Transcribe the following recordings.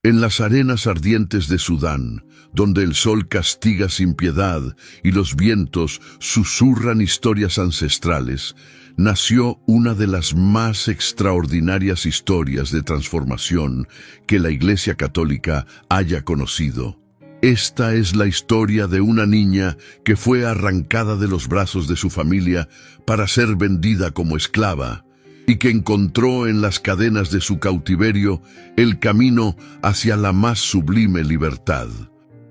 En las arenas ardientes de Sudán, donde el sol castiga sin piedad y los vientos susurran historias ancestrales, nació una de las más extraordinarias historias de transformación que la Iglesia Católica haya conocido. Esta es la historia de una niña que fue arrancada de los brazos de su familia para ser vendida como esclava, y que encontró en las cadenas de su cautiverio el camino hacia la más sublime libertad.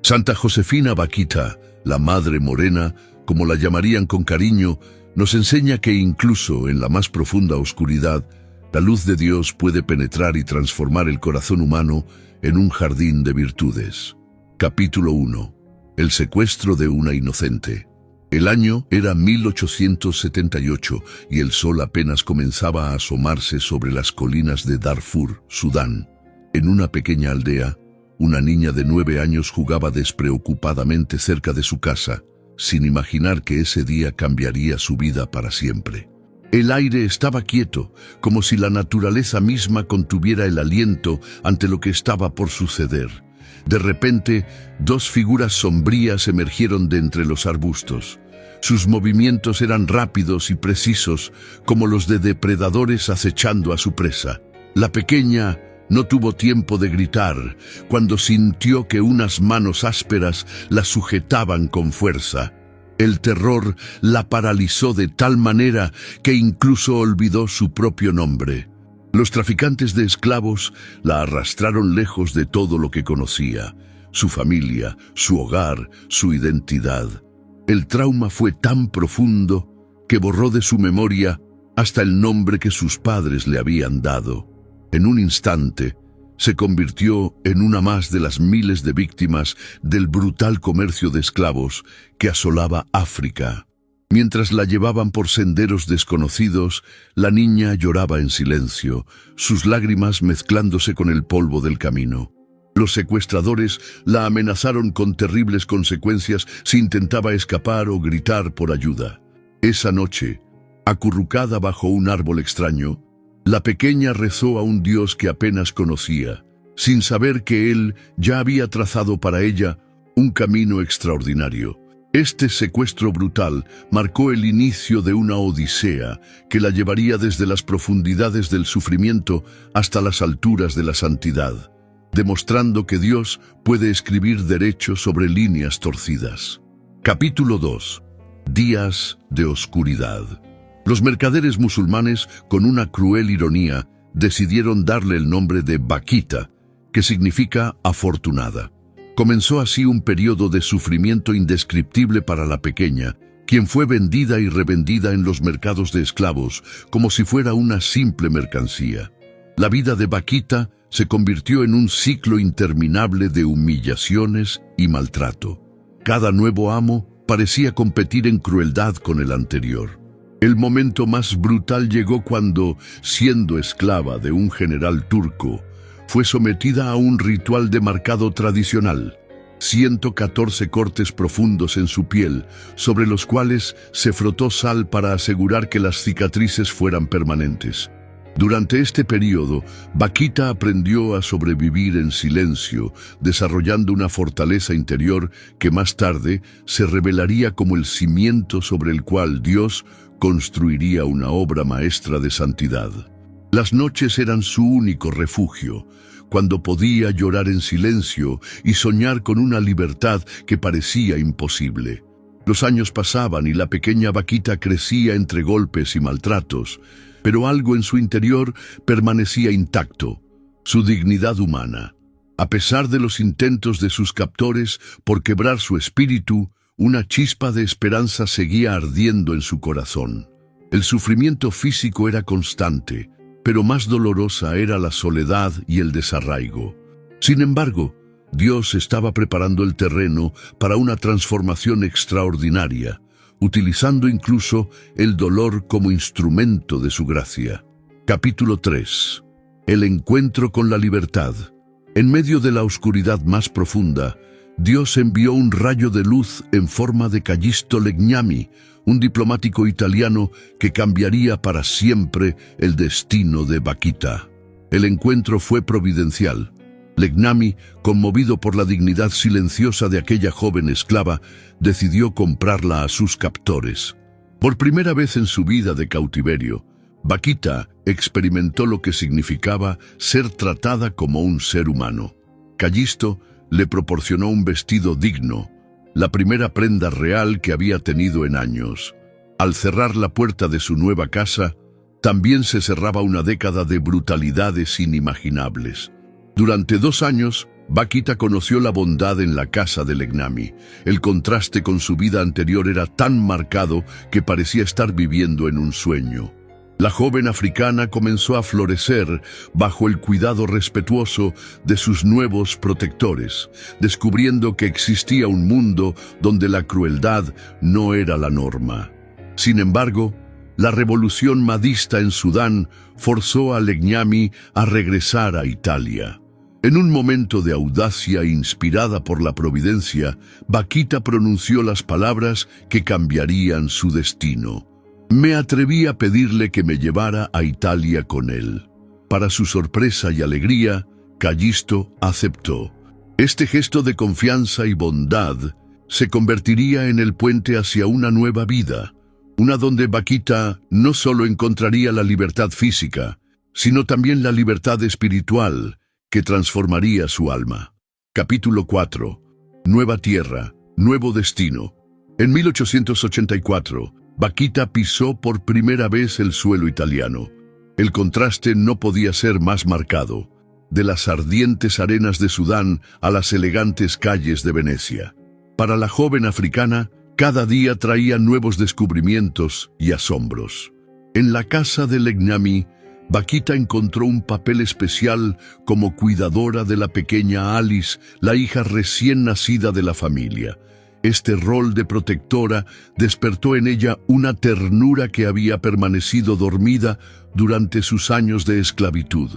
Santa Josefina Bakhita, la Madre Morena, como la llamarían con cariño, nos enseña que incluso en la más profunda oscuridad, la luz de Dios puede penetrar y transformar el corazón humano en un jardín de virtudes. Capítulo 1. El secuestro de una inocente. El año era 1878 y el sol apenas comenzaba a asomarse sobre las colinas de Darfur, Sudán. En una pequeña aldea, una niña de 9 años jugaba despreocupadamente cerca de su casa, sin imaginar que ese día cambiaría su vida para siempre. El aire estaba quieto, como si la naturaleza misma contuviera el aliento ante lo que estaba por suceder. De repente, 2 figuras sombrías emergieron de entre los arbustos. Sus movimientos eran rápidos y precisos, como los de depredadores acechando a su presa. La pequeña no tuvo tiempo de gritar cuando sintió que unas manos ásperas la sujetaban con fuerza. El terror la paralizó de tal manera que incluso olvidó su propio nombre. Los traficantes de esclavos la arrastraron lejos de todo lo que conocía, su familia, su hogar, su identidad. El trauma fue tan profundo que borró de su memoria hasta el nombre que sus padres le habían dado. En un instante, se convirtió en una más de las miles de víctimas del brutal comercio de esclavos que asolaba África. Mientras la llevaban por senderos desconocidos, la niña lloraba en silencio, sus lágrimas mezclándose con el polvo del camino. Los secuestradores la amenazaron con terribles consecuencias si intentaba escapar o gritar por ayuda. Esa noche, acurrucada bajo un árbol extraño, la pequeña rezó a un Dios que apenas conocía, sin saber que Él ya había trazado para ella un camino extraordinario. Este secuestro brutal marcó el inicio de una odisea que la llevaría desde las profundidades del sufrimiento hasta las alturas de la santidad, demostrando que Dios puede escribir derecho sobre líneas torcidas. Capítulo 2. Días de oscuridad. Los mercaderes musulmanes, con una cruel ironía, decidieron darle el nombre de Bakhita, que significa afortunada. Comenzó así un periodo de sufrimiento indescriptible para la pequeña, quien fue vendida y revendida en los mercados de esclavos como si fuera una simple mercancía. La vida de Bakhita se convirtió en un ciclo interminable de humillaciones y maltrato. Cada nuevo amo parecía competir en crueldad con el anterior. El momento más brutal llegó cuando, siendo esclava de un general turco, fue sometida a un ritual de marcado tradicional. 114 cortes profundos en su piel, sobre los cuales se frotó sal para asegurar que las cicatrices fueran permanentes. Durante este periodo, Bakhita aprendió a sobrevivir en silencio, desarrollando una fortaleza interior que más tarde se revelaría como el cimiento sobre el cual Dios construiría una obra maestra de santidad. Las noches eran su único refugio, cuando podía llorar en silencio y soñar con una libertad que parecía imposible. Los años pasaban y la pequeña Bakhita crecía entre golpes y maltratos, pero algo en su interior permanecía intacto, su dignidad humana. A pesar de los intentos de sus captores por quebrar su espíritu, una chispa de esperanza seguía ardiendo en su corazón. El sufrimiento físico era constante, pero más dolorosa era la soledad y el desarraigo. Sin embargo, Dios estaba preparando el terreno para una transformación extraordinaria, utilizando incluso el dolor como instrumento de su gracia. Capítulo 3. El encuentro con la libertad. En medio de la oscuridad más profunda, Dios envió un rayo de luz en forma de Callisto Legnami, un diplomático italiano que cambiaría para siempre el destino de Bakhita. El encuentro fue providencial. Legnami, conmovido por la dignidad silenciosa de aquella joven esclava, decidió comprarla a sus captores. Por primera vez en su vida de cautiverio, Vaquita experimentó lo que significaba ser tratada como un ser humano. Callisto le proporcionó un vestido digno, la primera prenda real que había tenido en años. Al cerrar la puerta de su nueva casa, también se cerraba una década de brutalidades inimaginables. Durante 2 años, Vaquita conoció la bondad en la casa de Legnami. El contraste con su vida anterior era tan marcado que parecía estar viviendo en un sueño. La joven africana comenzó a florecer bajo el cuidado respetuoso de sus nuevos protectores, descubriendo que existía un mundo donde la crueldad no era la norma. Sin embargo, la revolución mahdista en Sudán forzó a Legnami a regresar a Italia. En un momento de audacia inspirada por la providencia, Vaquita pronunció las palabras que cambiarían su destino. Me atreví a pedirle que me llevara a Italia con él. Para su sorpresa y alegría, Callisto aceptó. Este gesto de confianza y bondad se convertiría en el puente hacia una nueva vida, una donde Vaquita no solo encontraría la libertad física, sino también la libertad espiritual que transformaría su alma. Capítulo 4. Nueva tierra, nuevo destino. En 1884, Vaquita pisó por primera vez el suelo italiano. El contraste no podía ser más marcado, de las ardientes arenas de Sudán a las elegantes calles de Venecia. Para la joven africana, cada día traía nuevos descubrimientos y asombros. En la casa de Legnami, Vaquita encontró un papel especial como cuidadora de la pequeña Alice, la hija recién nacida de la familia. Este rol de protectora despertó en ella una ternura que había permanecido dormida durante sus años de esclavitud.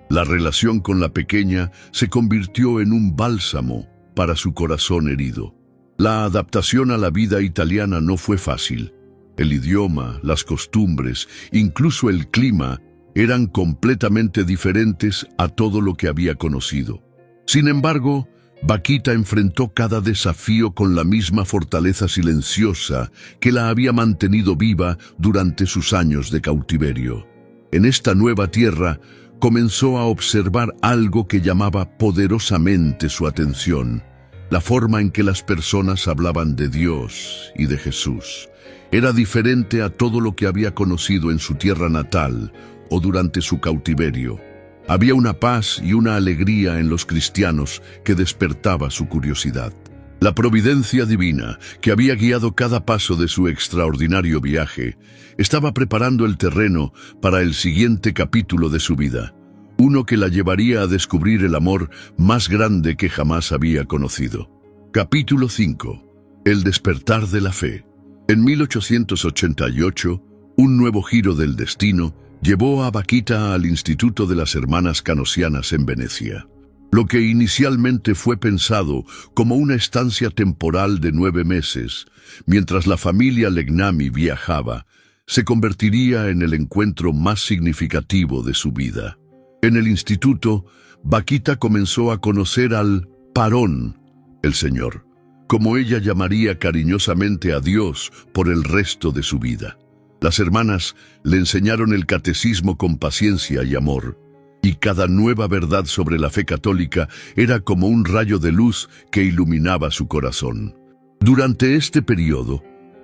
La relación con la pequeña se convirtió en un bálsamo para su corazón herido. La adaptación a la vida italiana no fue fácil. El idioma, las costumbres, incluso el clima, eran completamente diferentes a todo lo que había conocido. Sin embargo, Vaquita enfrentó cada desafío con la misma fortaleza silenciosa que la había mantenido viva durante sus años de cautiverio. En esta nueva tierra, comenzó a observar algo que llamaba poderosamente su atención: la forma en que las personas hablaban de Dios y de Jesús. Era diferente a todo lo que había conocido en su tierra natal o durante su cautiverio. Había una paz y una alegría en los cristianos que despertaba su curiosidad. La providencia divina, que había guiado cada paso de su extraordinario viaje, estaba preparando el terreno para el siguiente capítulo de su vida, uno que la llevaría a descubrir el amor más grande que jamás había conocido. Capítulo 5. El despertar de la fe. En 1888, un nuevo giro del destino llevó a Vaquita al Instituto de las Hermanas Canosianas en Venecia. Lo que inicialmente fue pensado como una estancia temporal de 9 meses, mientras la familia Legnami viajaba, se convertiría en el encuentro más significativo de su vida. En el instituto, Vaquita comenzó a conocer al Parón, el Señor, como ella llamaría cariñosamente a Dios por el resto de su vida. Las hermanas le enseñaron el catecismo con paciencia y amor, y cada nueva verdad sobre la fe católica era como un rayo de luz que iluminaba su corazón. Durante este periodo,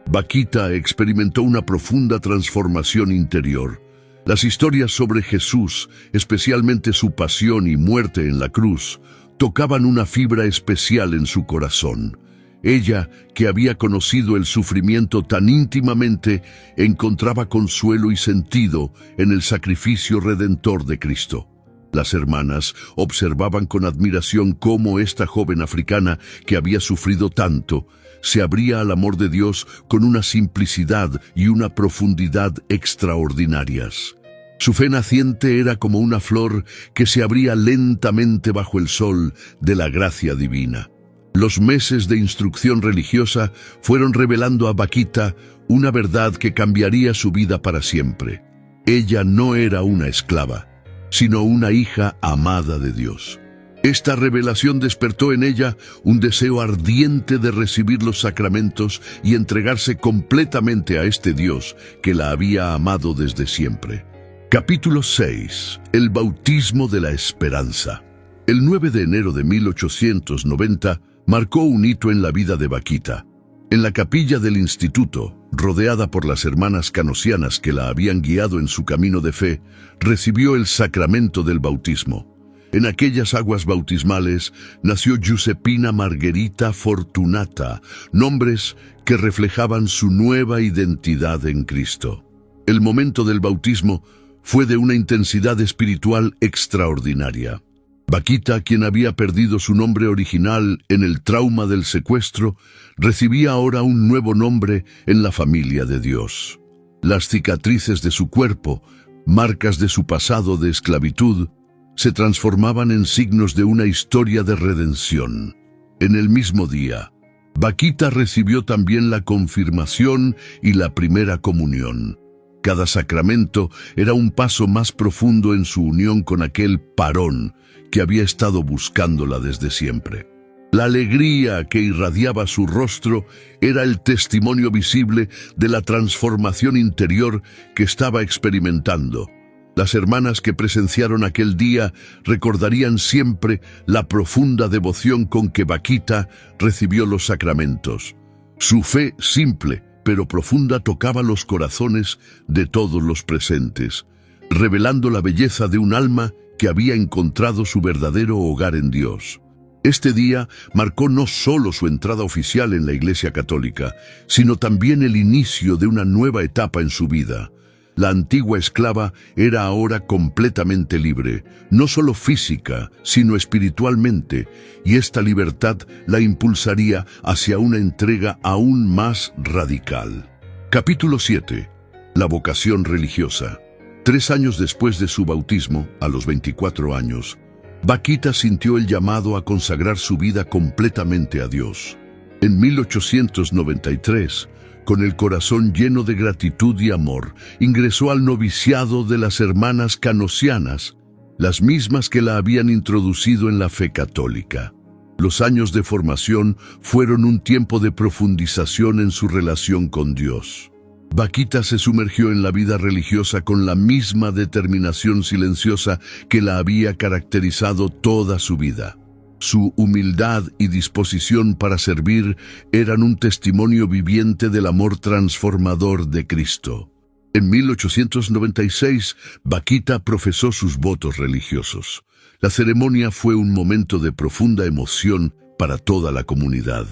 Vaquita experimentó una profunda transformación interior. Las historias sobre Jesús, especialmente su pasión y muerte en la cruz, tocaban una fibra especial en su corazón. Ella, que había conocido el sufrimiento tan íntimamente, encontraba consuelo y sentido en el sacrificio redentor de Cristo. Las hermanas observaban con admiración cómo esta joven africana, que había sufrido tanto, se abría al amor de Dios con una simplicidad y una profundidad extraordinarias. Su fe naciente era como una flor que se abría lentamente bajo el sol de la gracia divina. Los meses de instrucción religiosa fueron revelando a Vaquita una verdad que cambiaría su vida para siempre. Ella no era una esclava, sino una hija amada de Dios. Esta revelación despertó en ella un deseo ardiente de recibir los sacramentos y entregarse completamente a este Dios que la había amado desde siempre. Capítulo 6. El bautismo de la esperanza. El 9 de enero de 1890 marcó un hito en la vida de Vaquita. En la capilla del instituto, rodeada por las hermanas canosianas que la habían guiado en su camino de fe, recibió el sacramento del bautismo. En aquellas aguas bautismales nació Giuseppina Margherita Fortunata, nombres que reflejaban su nueva identidad en Cristo. El momento del bautismo fue de una intensidad espiritual extraordinaria. Vaquita, quien había perdido su nombre original en el trauma del secuestro, recibía ahora un nuevo nombre en la familia de Dios. Las cicatrices de su cuerpo, marcas de su pasado de esclavitud, se transformaban en signos de una historia de redención. En el mismo día, Vaquita recibió también la confirmación y la primera comunión. Cada sacramento era un paso más profundo en su unión con aquel parón que había estado buscándola desde siempre. La alegría que irradiaba su rostro era el testimonio visible de la transformación interior que estaba experimentando. Las hermanas que presenciaron aquel día recordarían siempre la profunda devoción con que Vaquita recibió los sacramentos. Su fe simple pero profunda tocaba los corazones de todos los presentes, revelando la belleza de un alma que había encontrado su verdadero hogar en Dios. Este día marcó no solo su entrada oficial en la Iglesia Católica, sino también el inicio de una nueva etapa en su vida. La antigua esclava era ahora completamente libre, no solo física, sino espiritualmente, y esta libertad la impulsaría hacia una entrega aún más radical. Capítulo 7. La vocación religiosa. 3 años después de su bautismo, a los 24 años, Vaquita sintió el llamado a consagrar su vida completamente a Dios. En 1893, con el corazón lleno de gratitud y amor, ingresó al noviciado de las hermanas canosianas, las mismas que la habían introducido en la fe católica. Los años de formación fueron un tiempo de profundización en su relación con Dios. Vaquita se sumergió en la vida religiosa con la misma determinación silenciosa que la había caracterizado toda su vida. Su humildad y disposición para servir eran un testimonio viviente del amor transformador de Cristo. En 1896, Vaquita profesó sus votos religiosos. La ceremonia fue un momento de profunda emoción para toda la comunidad.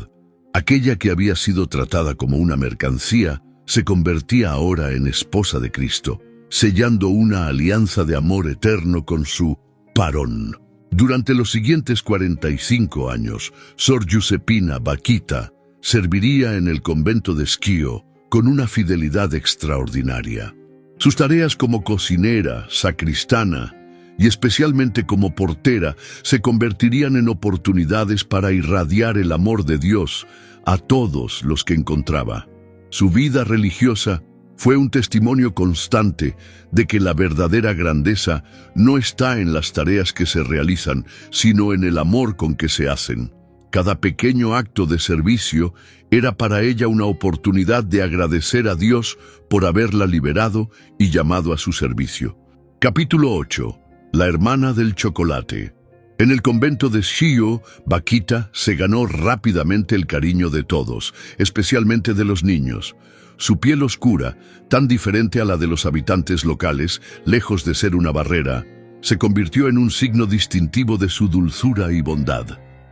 Aquella que había sido tratada como una mercancía, se convertía ahora en esposa de Cristo, sellando una alianza de amor eterno con su parón. Durante los siguientes 45 años, Sor Giuseppina Vaquita serviría en el convento de Schio con una fidelidad extraordinaria. Sus tareas como cocinera, sacristana y especialmente como portera se convertirían en oportunidades para irradiar el amor de Dios a todos los que encontraba. Su vida religiosa fue un testimonio constante de que la verdadera grandeza no está en las tareas que se realizan, sino en el amor con que se hacen. Cada pequeño acto de servicio era para ella una oportunidad de agradecer a Dios por haberla liberado y llamado a su servicio. Capítulo 8. La hermana del chocolate. En el convento de Schio, Vaquita se ganó rápidamente el cariño de todos, especialmente de los niños. Su piel oscura, tan diferente a la de los habitantes locales, lejos de ser una barrera, se convirtió en un signo distintivo de su dulzura y bondad.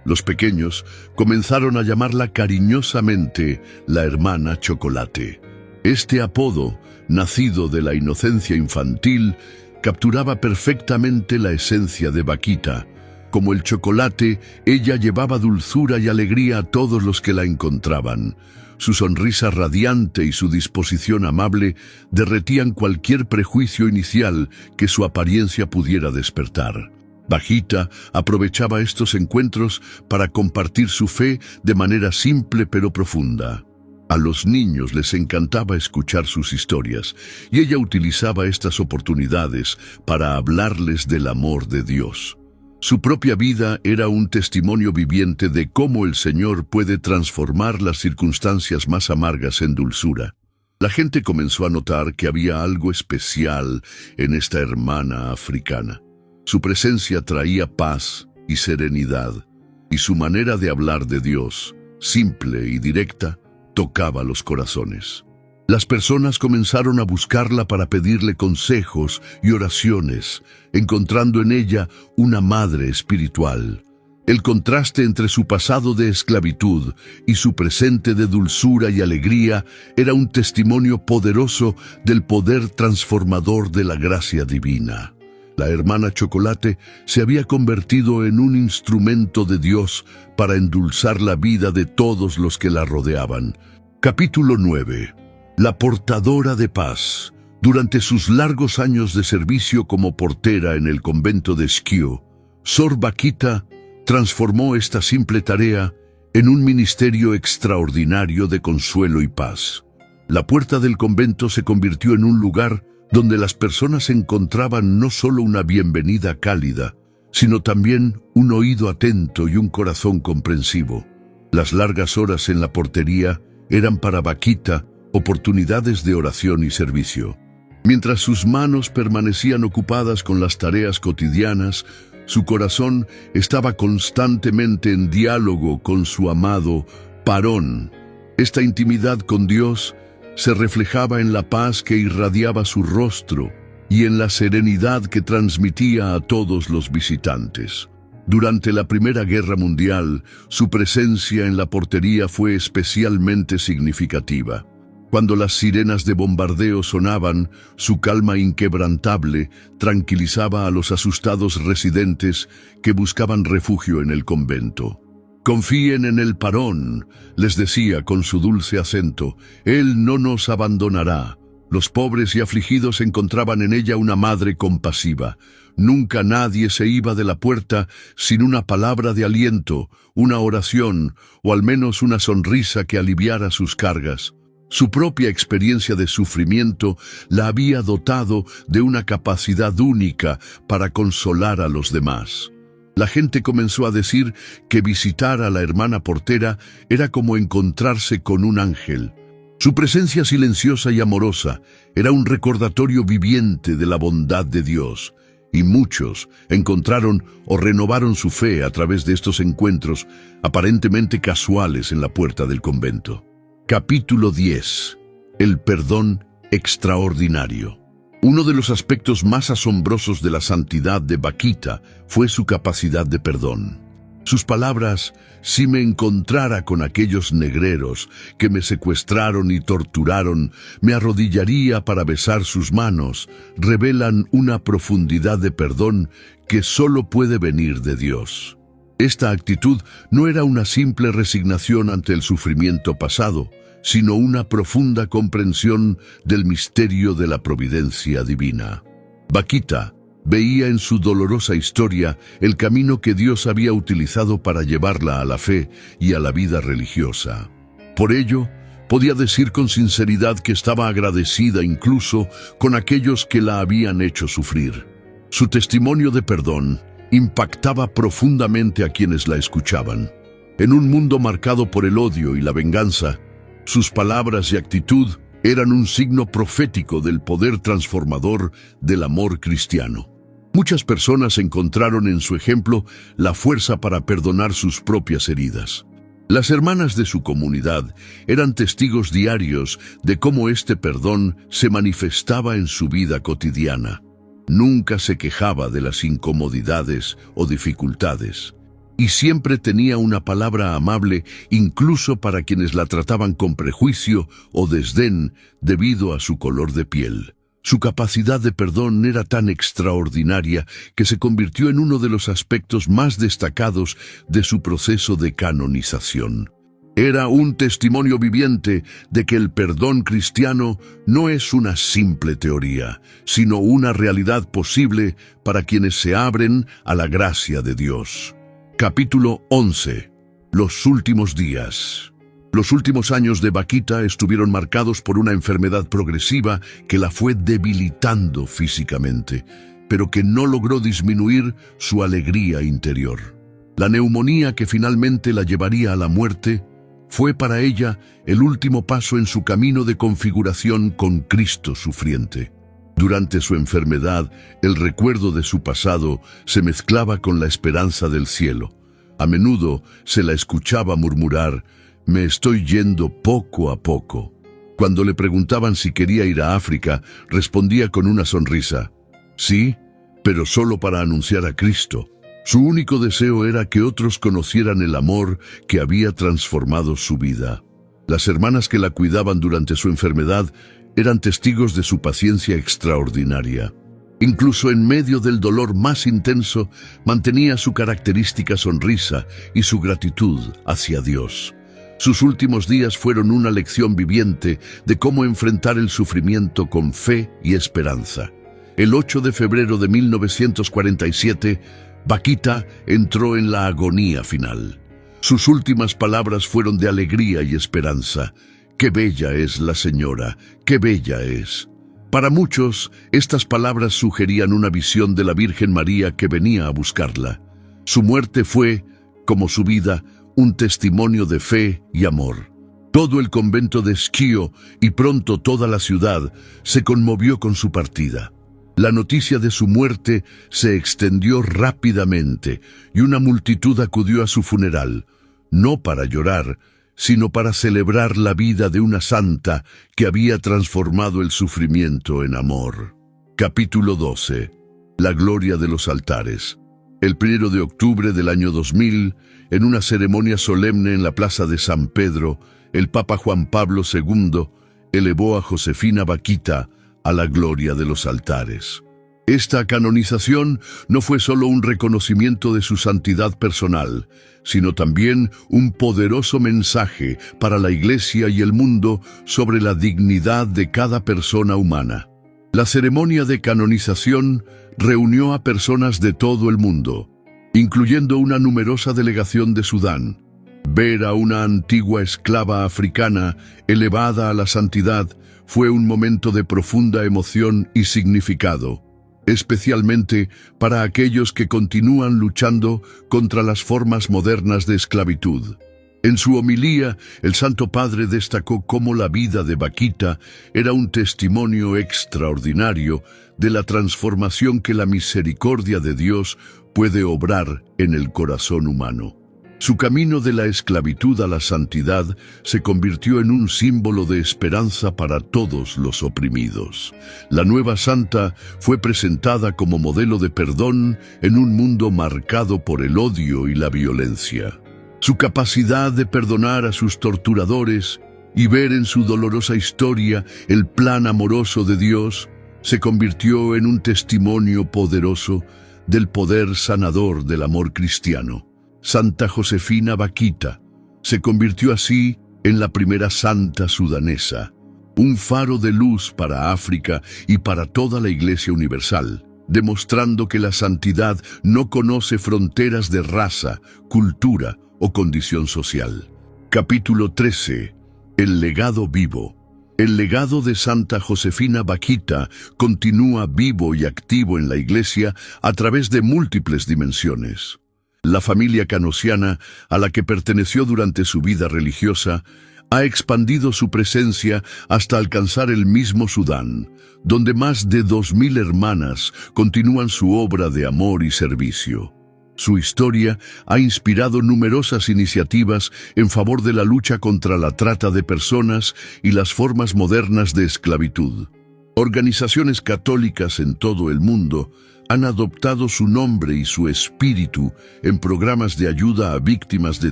Los pequeños comenzaron a llamarla cariñosamente la hermana chocolate. Este apodo, nacido de la inocencia infantil, capturaba perfectamente la esencia de Vaquita. Como el chocolate, ella llevaba dulzura y alegría a todos los que la encontraban. Su sonrisa radiante y su disposición amable derretían cualquier prejuicio inicial que su apariencia pudiera despertar. Vaquita aprovechaba estos encuentros para compartir su fe de manera simple pero profunda. A los niños les encantaba escuchar sus historias, y ella utilizaba estas oportunidades para hablarles del amor de Dios. Su propia vida era un testimonio viviente de cómo el Señor puede transformar las circunstancias más amargas en dulzura. La gente comenzó a notar que había algo especial en esta hermana africana. Su presencia traía paz y serenidad, y su manera de hablar de Dios, simple y directa, tocaba los corazones. Las personas comenzaron a buscarla para pedirle consejos y oraciones, encontrando en ella una madre espiritual. El contraste entre su pasado de esclavitud y su presente de dulzura y alegría era un testimonio poderoso del poder transformador de la gracia divina. La hermana Chocolate se había convertido en un instrumento de Dios para endulzar la vida de todos los que la rodeaban. Capítulo 9. La portadora de paz. Durante sus largos años de servicio como portera en el convento de Schio, Sor Bakita transformó esta simple tarea en un ministerio extraordinario de consuelo y paz. La puerta del convento se convirtió en un lugar donde las personas encontraban no solo una bienvenida cálida, sino también un oído atento y un corazón comprensivo. Las largas horas en la portería eran para Bakita oportunidades de oración y servicio. Mientras sus manos permanecían ocupadas con las tareas cotidianas, su corazón estaba constantemente en diálogo con su amado Parón. Esta intimidad con Dios se reflejaba en la paz que irradiaba su rostro y en la serenidad que transmitía a todos los visitantes. Durante la Primera Guerra Mundial, su presencia en la portería fue especialmente significativa. Cuando las sirenas de bombardeo sonaban, su calma inquebrantable tranquilizaba a los asustados residentes que buscaban refugio en el convento. «Confíen en el Parón», les decía con su dulce acento, «él no nos abandonará». Los pobres y afligidos encontraban en ella una madre compasiva. Nunca nadie se iba de la puerta sin una palabra de aliento, una oración o al menos una sonrisa que aliviara sus cargas. Su propia experiencia de sufrimiento la había dotado de una capacidad única para consolar a los demás. La gente comenzó a decir que visitar a la hermana portera era como encontrarse con un ángel. Su presencia silenciosa y amorosa era un recordatorio viviente de la bondad de Dios, y muchos encontraron o renovaron su fe a través de estos encuentros aparentemente casuales en la puerta del convento. Capítulo 10. El perdón extraordinario. Uno de los aspectos más asombrosos de la santidad de Bakita fue su capacidad de perdón. Sus palabras, «Si me encontrara con aquellos negreros que me secuestraron y torturaron, me arrodillaría para besar sus manos», revelan una profundidad de perdón que solo puede venir de Dios. Esta actitud no era una simple resignación ante el sufrimiento pasado, sino una profunda comprensión del misterio de la providencia divina. Bakita veía en su dolorosa historia el camino que Dios había utilizado para llevarla a la fe y a la vida religiosa. Por ello, podía decir con sinceridad que estaba agradecida incluso con aquellos que la habían hecho sufrir. Su testimonio de perdón impactaba profundamente a quienes la escuchaban. En un mundo marcado por el odio y la venganza, sus palabras y actitud eran un signo profético del poder transformador del amor cristiano. Muchas personas encontraron en su ejemplo la fuerza para perdonar sus propias heridas. Las hermanas de su comunidad eran testigos diarios de cómo este perdón se manifestaba en su vida cotidiana. Nunca se quejaba de las incomodidades o dificultades, y siempre tenía una palabra amable incluso para quienes la trataban con prejuicio o desdén debido a su color de piel. Su capacidad de perdón era tan extraordinaria que se convirtió en uno de los aspectos más destacados de su proceso de canonización. Era un testimonio viviente de que el perdón cristiano no es una simple teoría, sino una realidad posible para quienes se abren a la gracia de Dios. Capítulo 11. Los últimos días. Los últimos años de Bakita estuvieron marcados por una enfermedad progresiva que la fue debilitando físicamente. pero que no logró disminuir su alegría interior. La neumonía que finalmente la llevaría a la muerte fue para ella el último paso en su camino de configuración con Cristo sufriente. Durante su enfermedad, el recuerdo de su pasado se mezclaba con la esperanza del cielo. A menudo se la escuchaba murmurar: «Me estoy yendo poco a poco». Cuando le preguntaban si quería ir a África, respondía con una sonrisa: «Sí, pero solo para anunciar a Cristo». Su único deseo era que otros conocieran el amor que había transformado su vida. Las hermanas que la cuidaban durante su enfermedad eran testigos de su paciencia extraordinaria. Incluso en medio del dolor más intenso, mantenía su característica sonrisa y su gratitud hacia Dios. Sus últimos días fueron una lección viviente de cómo enfrentar el sufrimiento con fe y esperanza. El 8 de febrero de 1947, Vaquita entró en la agonía final. Sus últimas palabras fueron de alegría y esperanza. «Qué bella es la señora, qué bella es». Para muchos, estas palabras sugerían una visión de la Virgen María que venía a buscarla. Su muerte fue, como su vida, un testimonio de fe y amor. Todo el convento de Schio y pronto toda la ciudad se conmovió con su partida. La noticia de su muerte se extendió rápidamente y una multitud acudió a su funeral, no para llorar, sino para celebrar la vida de una santa que había transformado el sufrimiento en amor. Capítulo 12. La gloria de los altares. El 1 de octubre del año 2000, en una ceremonia solemne en la plaza de San Pedro, el Papa Juan Pablo II elevó a Josefina Vaquita a la gloria de los altares. Esta canonización no fue solo un reconocimiento de su santidad personal, sino también un poderoso mensaje para la Iglesia y el mundo sobre la dignidad de cada persona humana. La ceremonia de canonización reunió a personas de todo el mundo, incluyendo una numerosa delegación de Sudán. Ver a una antigua esclava africana elevada a la santidad fue un momento de profunda emoción y significado, especialmente para aquellos que continúan luchando contra las formas modernas de esclavitud. En su homilía, el Santo Padre destacó cómo la vida de Vaquita era un testimonio extraordinario de la transformación que la misericordia de Dios puede obrar en el corazón humano. Su camino de la esclavitud a la santidad se convirtió en un símbolo de esperanza para todos los oprimidos. La nueva santa fue presentada como modelo de perdón en un mundo marcado por el odio y la violencia. Su capacidad de perdonar a sus torturadores y ver en su dolorosa historia el plan amoroso de Dios se convirtió en un testimonio poderoso del poder sanador del amor cristiano. Santa Josefina Vaquita se convirtió así en la primera santa sudanesa, un faro de luz para África y para toda la Iglesia universal, demostrando que la santidad no conoce fronteras de raza, cultura o condición social. Capítulo 13. El legado vivo. El legado de Santa Josefina Vaquita continúa vivo y activo en la Iglesia a través de múltiples dimensiones. La familia canosiana, a la que perteneció durante su vida religiosa, ha expandido su presencia hasta alcanzar el mismo Sudán, donde más de 2000 hermanas continúan su obra de amor y servicio. Su historia ha inspirado numerosas iniciativas en favor de la lucha contra la trata de personas y las formas modernas de esclavitud. Organizaciones católicas en todo el mundo han adoptado su nombre y su espíritu en programas de ayuda a víctimas de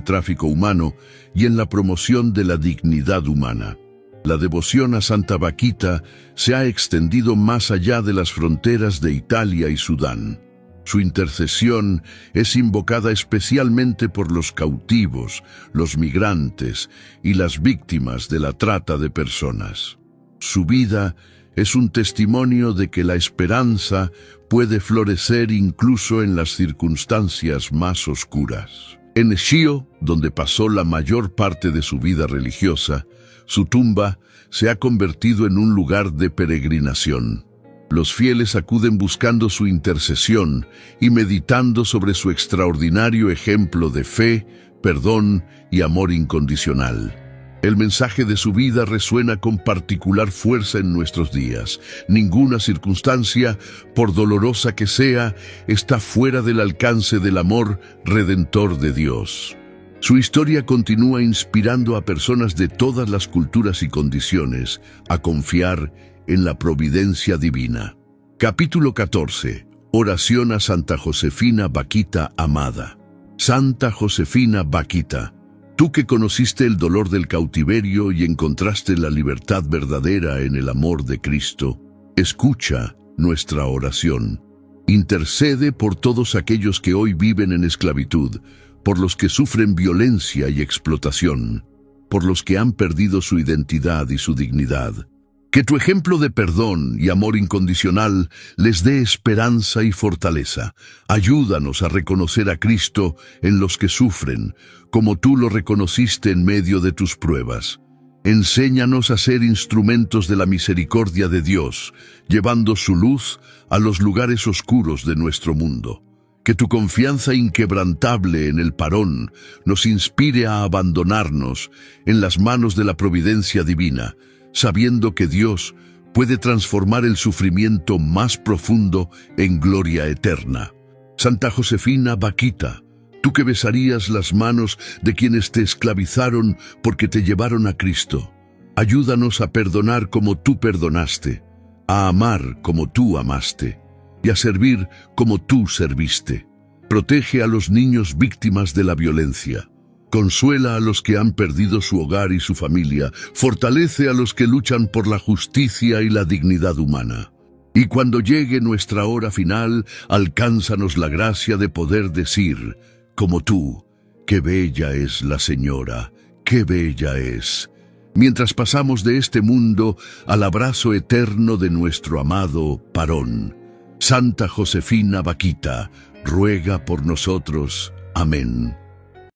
tráfico humano y en la promoción de la dignidad humana. La devoción a Santa Vaquita se ha extendido más allá de las fronteras de Italia y Sudán. Su intercesión es invocada especialmente por los cautivos, los migrantes y las víctimas de la trata de personas. Su vida es un testimonio de que la esperanza puede florecer incluso en las circunstancias más oscuras. En Schio, donde pasó la mayor parte de su vida religiosa, su tumba se ha convertido en un lugar de peregrinación. Los fieles acuden buscando su intercesión y meditando sobre su extraordinario ejemplo de fe, perdón y amor incondicional. El mensaje de su vida resuena con particular fuerza en nuestros días. Ninguna circunstancia, por dolorosa que sea, está fuera del alcance del amor redentor de Dios. Su historia continúa inspirando a personas de todas las culturas y condiciones a confiar en la providencia divina. Capítulo 14. Oración a Santa Josefina Bakhita amada. Santa Josefina Bakhita, tú que conociste el dolor del cautiverio y encontraste la libertad verdadera en el amor de Cristo, escucha nuestra oración. Intercede por todos aquellos que hoy viven en esclavitud, por los que sufren violencia y explotación, por los que han perdido su identidad y su dignidad. Que tu ejemplo de perdón y amor incondicional les dé esperanza y fortaleza. Ayúdanos a reconocer a Cristo en los que sufren, como tú lo reconociste en medio de tus pruebas. Enséñanos a ser instrumentos de la misericordia de Dios, llevando su luz a los lugares oscuros de nuestro mundo. Que tu confianza inquebrantable en el parón nos inspire a abandonarnos en las manos de la providencia divina, sabiendo que Dios puede transformar el sufrimiento más profundo en gloria eterna. Santa Josefina Bakhita, tú que besarías las manos de quienes te esclavizaron porque te llevaron a Cristo, ayúdanos a perdonar como tú perdonaste, a amar como tú amaste y a servir como tú serviste. Protege a los niños víctimas de la violencia. Consuela a los que han perdido su hogar y su familia, fortalece a los que luchan por la justicia y la dignidad humana. Y cuando llegue nuestra hora final, alcánzanos la gracia de poder decir, como tú, qué bella es la Señora, qué bella es. Mientras pasamos de este mundo al abrazo eterno de nuestro amado Parón. Santa Josefina Bakhita, ruega por nosotros. Amén.